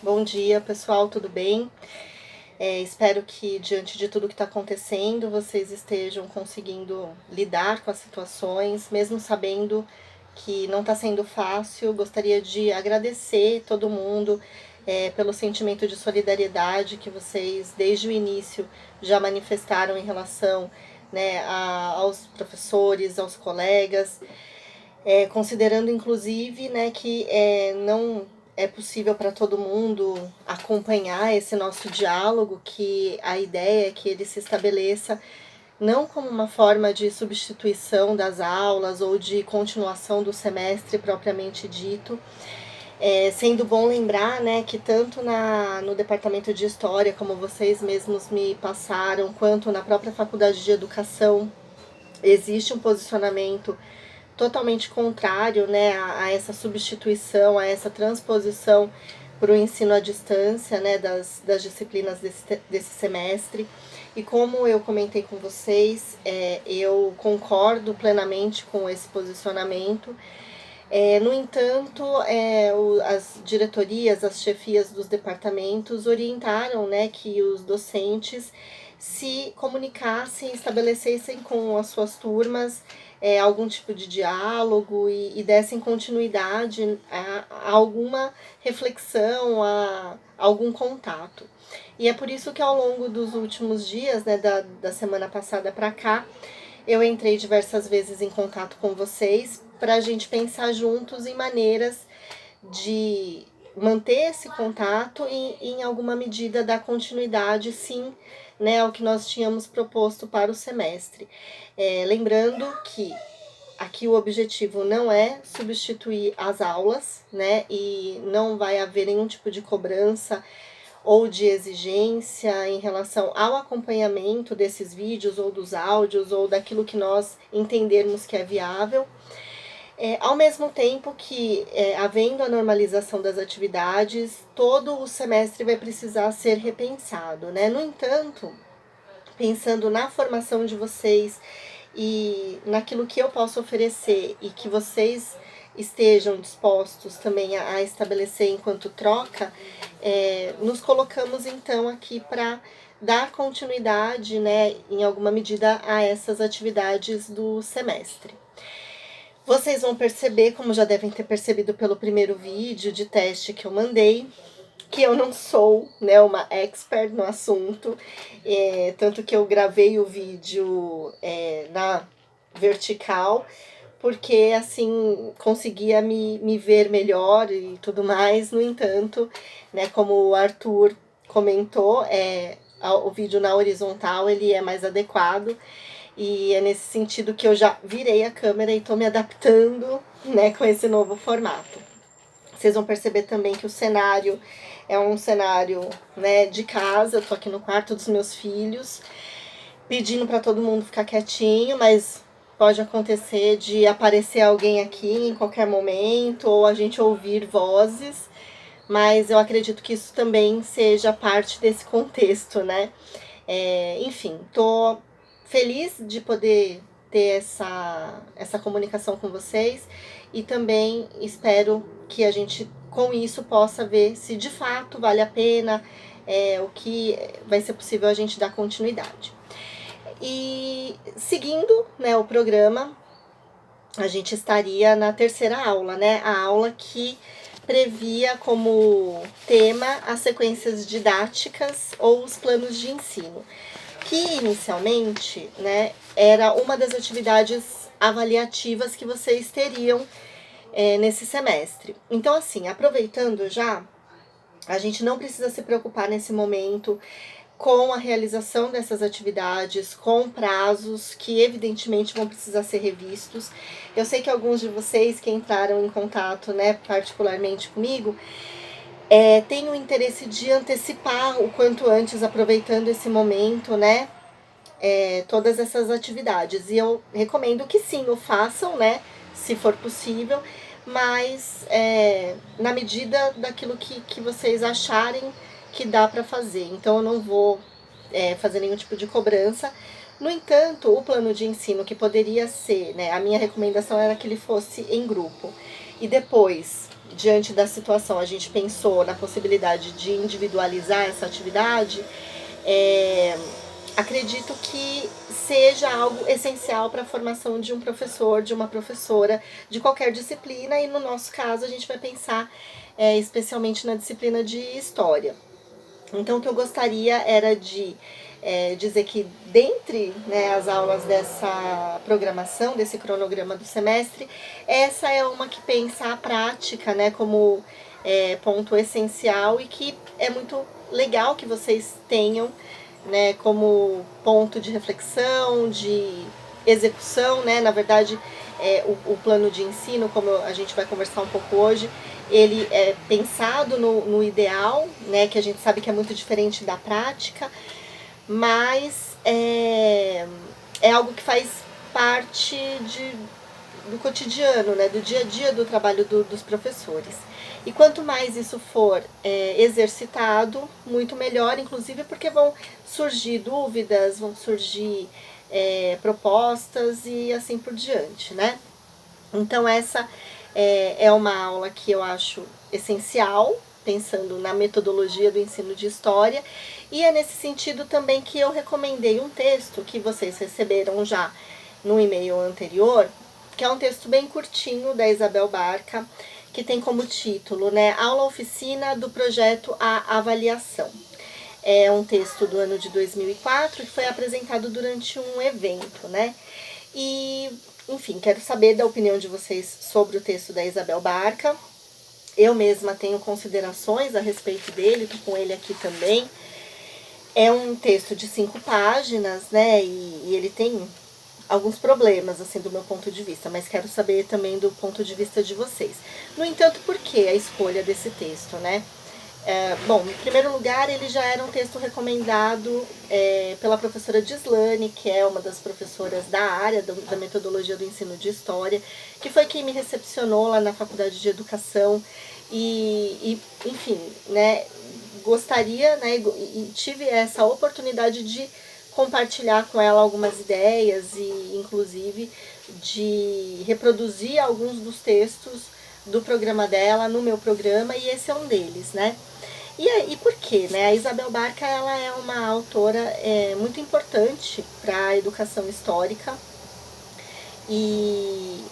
Bom dia, pessoal, tudo bem? Espero que, diante de tudo que está acontecendo, vocês estejam conseguindo lidar com as situações, mesmo sabendo que não está sendo fácil. Gostaria de agradecer todo mundo pelo sentimento de solidariedade que vocês, desde o início, já manifestaram em relação, né, aos professores, aos colegas. Considerando inclusive, né, que não é possível para todo mundo acompanhar esse nosso diálogo, que a ideia é que ele se estabeleça não como uma forma de substituição das aulas ou de continuação do semestre propriamente dito, sendo bom lembrar, né, que tanto no departamento de História, como vocês mesmos me passaram, quanto na própria Faculdade de Educação, existe um posicionamento totalmente contrário, né, a essa substituição, a essa transposição para o ensino à distância, né, das disciplinas desse semestre. E como eu comentei com vocês, eu concordo plenamente com esse posicionamento. No entanto, as diretorias, as chefias dos departamentos orientaram, né, que os docentes se comunicassem, estabelecessem com as suas turmas algum tipo de diálogo e dessem continuidade a alguma reflexão, a algum contato. E é por isso que ao longo dos últimos dias, né, da semana passada para cá, eu entrei diversas vezes em contato com vocês para a gente pensar juntos em maneiras de manter esse contato e, em alguma medida, dar continuidade, sim, né, ao que nós tínhamos proposto para o semestre. Lembrando que aqui o objetivo não é substituir as aulas, né, e não vai haver nenhum tipo de cobrança ou de exigência em relação ao acompanhamento desses vídeos ou dos áudios ou daquilo que nós entendermos que é viável. Ao mesmo tempo que, havendo a normalização das atividades, todo o semestre vai precisar ser repensado, né? No entanto, pensando na formação de vocês e naquilo que eu posso oferecer e que vocês estejam dispostos também a estabelecer enquanto troca, nos colocamos então aqui para dar continuidade, né, em alguma medida, a essas atividades do semestre. Vocês vão perceber, como já devem ter percebido pelo primeiro vídeo de teste que eu mandei, que eu não sou, né, uma expert no assunto, tanto que eu gravei o vídeo na vertical, porque assim conseguia me ver melhor e tudo mais. No entanto, né, como o Arthur comentou, o vídeo na horizontal ele é mais adequado. E é nesse sentido que eu já virei a câmera e estou me adaptando, né, com esse novo formato. Vocês vão perceber também que o cenário é um cenário, né, de casa. Eu tô aqui no quarto dos meus filhos, pedindo para todo mundo ficar quietinho, mas pode acontecer de aparecer alguém aqui em qualquer momento ou a gente ouvir vozes, mas eu acredito que isso também seja parte desse contexto, né? Enfim, tô feliz de poder ter essa comunicação com vocês e também espero que a gente com isso possa ver se de fato vale a pena, o que vai ser possível a gente dar continuidade. E seguindo, né, o programa, a gente estaria na terceira aula, né, a aula que previa como tema as sequências didáticas ou os planos de ensino, que inicialmente, né, era uma das atividades avaliativas que vocês teriam nesse semestre. Então, assim, aproveitando já, a gente não precisa se preocupar nesse momento com a realização dessas atividades, com prazos que evidentemente vão precisar ser revistos. Eu sei que alguns de vocês que entraram em contato, né, particularmente comigo, têm o interesse de antecipar o quanto antes, aproveitando esse momento, né, todas essas atividades. E eu recomendo que sim, o façam, né, se for possível, mas na medida daquilo que vocês acharem que dá para fazer. Então eu não vou fazer nenhum tipo de cobrança. No entanto, o plano de ensino que poderia ser, né, a minha recomendação era que ele fosse em grupo. E depois, diante da situação, a gente pensou na possibilidade de individualizar essa atividade, acredito que seja algo essencial para a formação de um professor, de uma professora, de qualquer disciplina, e no nosso caso a gente vai pensar especialmente na disciplina de História. Então, o que eu gostaria era de dizer que, dentre, né, as aulas dessa programação, desse cronograma do semestre, essa é uma que pensa a prática, né, como ponto essencial, e que é muito legal que vocês tenham, né, como ponto de reflexão, de execução, né, na verdade, o plano de ensino, como a gente vai conversar um pouco hoje, ele é pensado no ideal, né, que a gente sabe que é muito diferente da prática, mas é algo que faz parte do cotidiano, né, do dia a dia do trabalho dos professores. E quanto mais isso for exercitado, muito melhor, inclusive porque vão surgir dúvidas, vão surgir propostas e assim por diante, né? Então, essa é uma aula que eu acho essencial, pensando na metodologia do ensino de História, e é nesse sentido também que eu recomendei um texto que vocês receberam já no e-mail anterior, que é um texto bem curtinho da Isabel Barca, que tem como título, né, Aula Oficina do Projeto A Avaliação. É um texto do ano de 2004 que foi apresentado durante um evento, né? E, enfim, quero saber da opinião de vocês sobre o texto da Isabel Barca. Eu mesma tenho considerações a respeito dele, tô com ele aqui também. É um texto de 5 páginas, né? E ele tem alguns problemas, assim, do meu ponto de vista, mas quero saber também do ponto de vista de vocês. No entanto, por que a escolha desse texto, né? Bom, em primeiro lugar, ele já era um texto recomendado pela professora Gislane, que é uma das professoras da área da metodologia do ensino de História, que foi quem me recepcionou lá na Faculdade de Educação e enfim, né, gostaria, né, e tive essa oportunidade de compartilhar com ela algumas ideias e, inclusive, de reproduzir alguns dos textos do programa dela no meu programa, e esse é um deles, né? E por quê? Né? A Isabel Barca, ela é uma autora muito importante para a educação histórica, e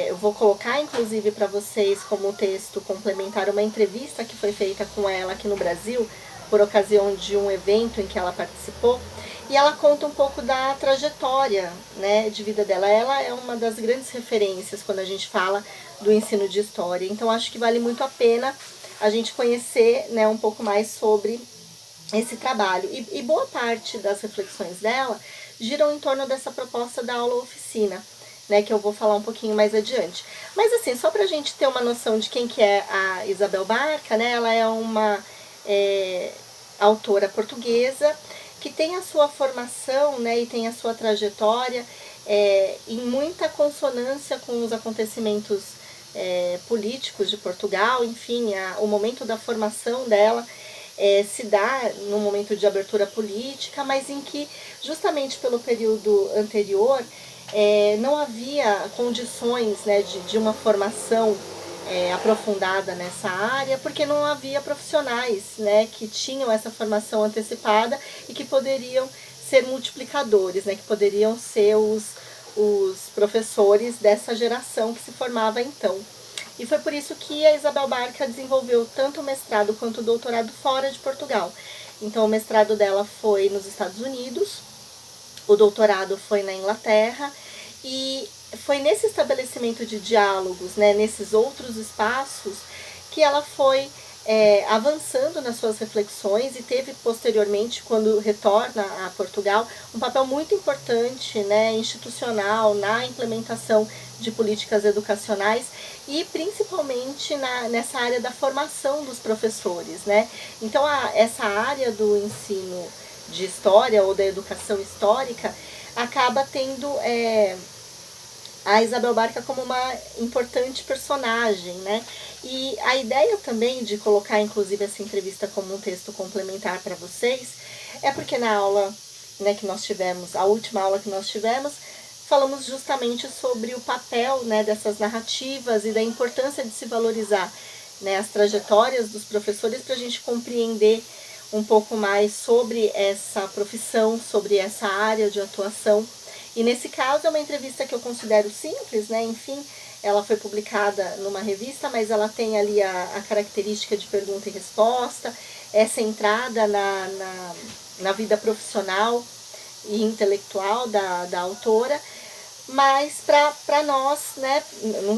eu vou colocar, inclusive, para vocês como texto complementar uma entrevista que foi feita com ela aqui no Brasil, por ocasião de um evento em que ela participou, e ela conta um pouco da trajetória, né, de vida dela. Ela é uma das grandes referências quando a gente fala do ensino de História, então acho que vale muito a pena a gente conhecer, né, um pouco mais sobre esse trabalho. E boa parte das reflexões dela giram em torno dessa proposta da aula oficina, né, que eu vou falar um pouquinho mais adiante. Mas assim, só para a gente ter uma noção de quem que é a Isabel Barca, né, ela é uma autora portuguesa que tem a sua formação, né, e tem a sua trajetória em muita consonância com os acontecimentos políticos de Portugal. Enfim, o momento da formação dela se dá num momento de abertura política, mas em que, justamente pelo período anterior, não havia condições, né, de uma formação aprofundada nessa área, porque não havia profissionais, né, que tinham essa formação antecipada e que poderiam ser multiplicadores, né, que poderiam ser os professores dessa geração que se formava então. E foi por isso que a Isabel Barca desenvolveu tanto o mestrado quanto o doutorado fora de Portugal. Então, o mestrado dela foi nos Estados Unidos, o doutorado foi na Inglaterra, e foi nesse estabelecimento de diálogos, né, nesses outros espaços, que ela foi avançando nas suas reflexões, e teve posteriormente, quando retorna a Portugal, um papel muito importante, né, institucional na implementação de políticas educacionais, e principalmente nessa área da formação dos professores, né? Então, essa área do ensino de História ou da educação histórica acaba tendo a Isabel Barca como uma importante personagem, né? E a ideia também de colocar, inclusive, essa entrevista como um texto complementar para vocês é porque na aula, né, que nós tivemos, a última aula que nós tivemos, falamos justamente sobre o papel, né, dessas narrativas e da importância de se valorizar né, as trajetórias dos professores para a gente compreender um pouco mais sobre essa profissão, sobre essa área de atuação. E nesse caso é uma entrevista que eu considero simples, né? Enfim, ela foi publicada numa revista, mas ela tem ali a característica de pergunta e resposta, é centrada na vida profissional e intelectual da autora, mas para nós, né,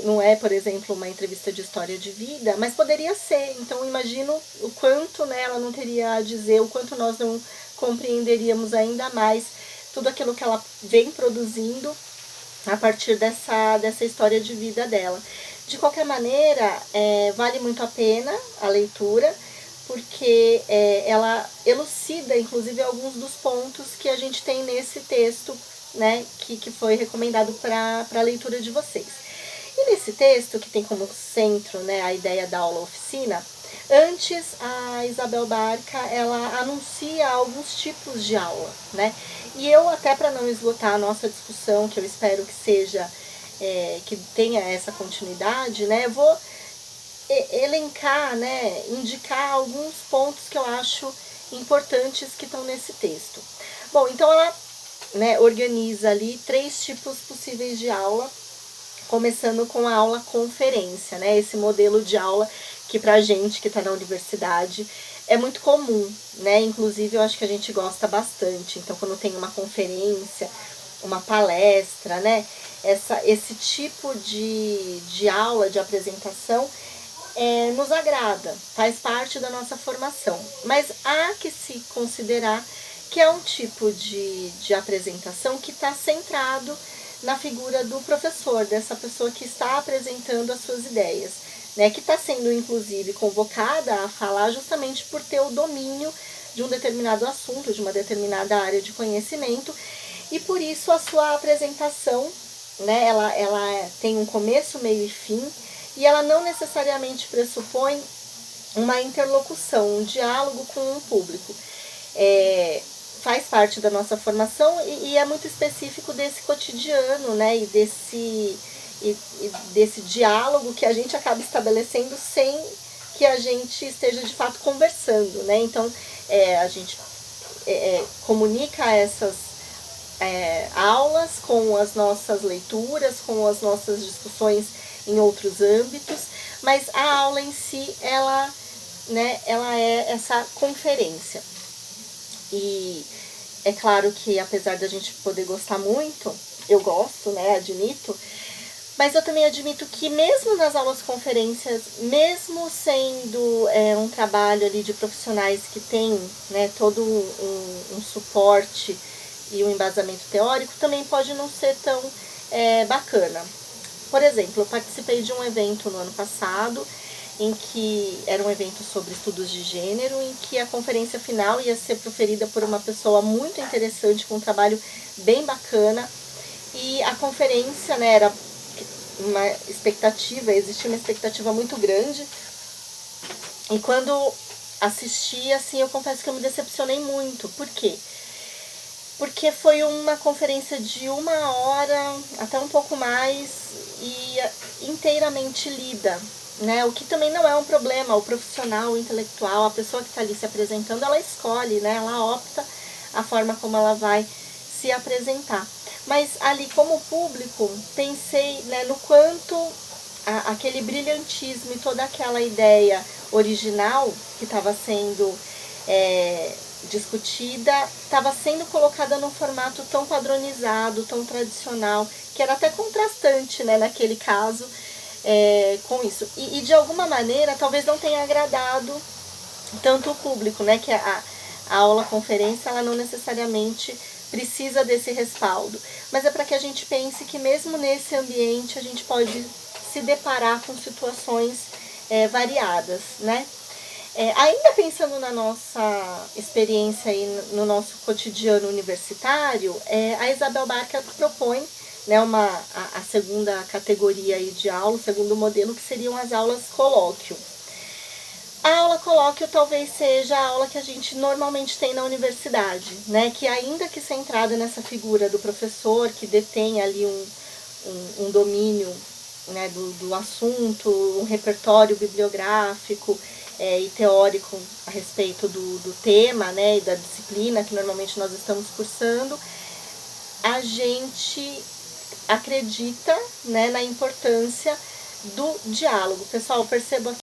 não é, por exemplo, uma entrevista de história de vida, mas poderia ser. Então, imagino o quanto, né, ela não teria a dizer, o quanto nós não compreenderíamos ainda mais tudo aquilo que ela vem produzindo a partir dessa história de vida dela. De qualquer maneira, vale muito a pena a leitura, porque ela elucida, inclusive, alguns dos pontos que a gente tem nesse texto, né, que foi recomendado para a leitura de vocês. E nesse texto, que tem como centro, né, a ideia da aula-oficina, antes a Isabel Barca, ela anuncia alguns tipos de aula, né? E eu, até para não esgotar a nossa discussão, que eu espero que seja, que tenha essa continuidade, né, eu vou elencar, né, indicar alguns pontos que eu acho importantes que estão nesse texto. Bom, então ela, né, organiza ali 3 tipos possíveis de aula, começando com a aula conferência, né, esse modelo de aula que pra gente que está na universidade é muito comum, né, inclusive eu acho que a gente gosta bastante. Então, quando tem uma conferência, uma palestra, né, esse tipo de aula, de apresentação, nos agrada, faz parte da nossa formação. Mas há que se considerar que é um tipo de apresentação que está centrado na figura do professor, dessa pessoa que está apresentando as suas ideias, né, que está sendo, inclusive, convocada a falar justamente por ter o domínio de um determinado assunto, de uma determinada área de conhecimento, e por isso a sua apresentação, né, ela tem um começo, meio e fim, e ela não necessariamente pressupõe uma interlocução, um diálogo com o público. Faz parte da nossa formação e é muito específico desse cotidiano, né, e desse diálogo que a gente acaba estabelecendo sem que a gente esteja de fato conversando, né? Então, a gente comunica essas aulas com as nossas leituras, com as nossas discussões em outros âmbitos, mas a aula em si, ela é essa conferência. E é claro que, apesar da gente poder gostar muito, eu gosto, né, admito, mas eu também admito que mesmo nas aulas conferências, mesmo sendo um trabalho ali de profissionais que tem, né, todo um suporte e um embasamento teórico, também pode não ser tão bacana. Por exemplo, eu participei de um evento no ano passado, em que era um evento sobre estudos de gênero, em que a conferência final ia ser proferida por uma pessoa muito interessante, com um trabalho bem bacana, e a conferência, né, era uma expectativa, existia uma expectativa muito grande, e quando assisti, assim, eu confesso que eu me decepcionei muito. Por quê? Porque foi uma conferência de 1 hora, até um pouco mais, e inteiramente lida, né? O que também não é um problema. O profissional, o intelectual, a pessoa que está ali se apresentando, ela escolhe, né? Ela opta a forma como ela vai se apresentar. Mas ali, como público, pensei, né, no quanto aquele brilhantismo e toda aquela ideia original que estava sendo discutida, estava sendo colocada num formato tão padronizado, tão tradicional, que era até contrastante, né, naquele caso, com isso. E de alguma maneira, talvez não tenha agradado tanto o público, né, que a aula conferência, ela não necessariamente precisa desse respaldo, mas é para que a gente pense que mesmo nesse ambiente a gente pode se deparar com situações variadas, né? Ainda pensando na nossa experiência e no nosso cotidiano universitário, a Isabel Barca propõe, né, a segunda categoria aí de aula, o segundo modelo, que seriam as aulas colóquio. A aula colóquio talvez seja a aula que a gente normalmente tem na universidade, né, que ainda que centrada nessa figura do professor que detém ali um domínio né, do assunto, um repertório bibliográfico e teórico a respeito do tema, né, e da disciplina que normalmente nós estamos cursando, a gente acredita, né, na importância do diálogo. Pessoal, percebo aqui